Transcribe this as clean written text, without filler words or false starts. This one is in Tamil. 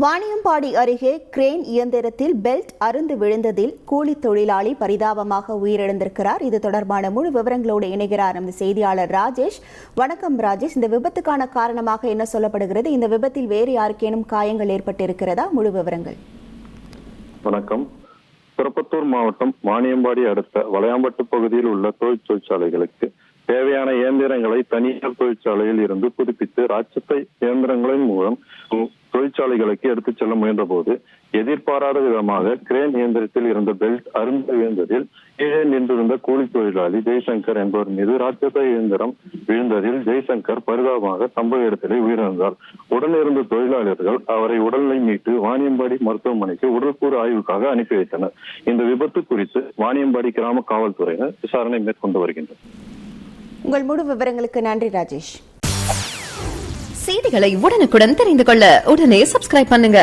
வாணியம்பாடி அருகே கிரேன் இயந்திரத்தில் பெல்ட் அறுந்து விழுந்ததில் கூலி தொழிலாளி பரிதாபமாக உயிரிழந்திருக்கிறார். இது தொடர்பான முழு விவரங்களோடு இணைகிறார் நமது செய்தியாளர் ராஜேஷ். வணக்கம் ராஜேஷ். இந்த விபத்துக்கான காரணமாக என்ன சொல்லப்படுகிறது? இந்த விபத்தில் வேறு யாருக்கேனும் காயங்கள் ஏற்பட்டிருக்கிறதா? முழு விவரங்கள். வணக்கம். திருப்பத்தூர் மாவட்டம் வாணியம்பாடி அடுத்த வளையாம்பட்டு பகுதியில் உள்ள தொழிற்சாலைகளுக்கு தேவையான இயந்திரங்களை தனியார் தொழிற்சாலையில் இருந்து புதுப்பித்து ராட்சத்தை இயந்திரங்களின் மூலம் தொழிற்சாலைகளுக்கு எடுத்துச் செல்ல முயன்ற போது எதிர்பாராத விதமாக கிரேன் இயந்திரத்தில் இருந்த பெல்ட் அறுந்து விழுந்ததில் கீழே நின்றிருந்த கூலி தொழிலாளி ஜெய்சங்கர் என்பவர் மீது ராட்சத இயந்திரம் விழுந்ததில் ஜெய்சங்கர் பரிதாபமாக சம்பவ இடத்திலே உயிரிழந்தார். உடனிருந்த தொழிலாளர்கள் அவரை உடலை மீட்டு வாணியம்பாடி மருத்துவமனைக்கு உடற்கூறு ஆய்வுக்காக அனுப்பி வைத்தனர். இந்த விபத்து குறித்து வாணியம்பாடி கிராம காவல்துறையினர் விசாரணை மேற்கொண்டு வருகின்றனர். உங்கள் முழு விவரங்களுக்கு நன்றி ராஜேஷ். செய்திகளை உடனுக்குடன் தெரிந்து கொள்ள உடனே சப்ஸ்கிரைப் பண்ணுங்க.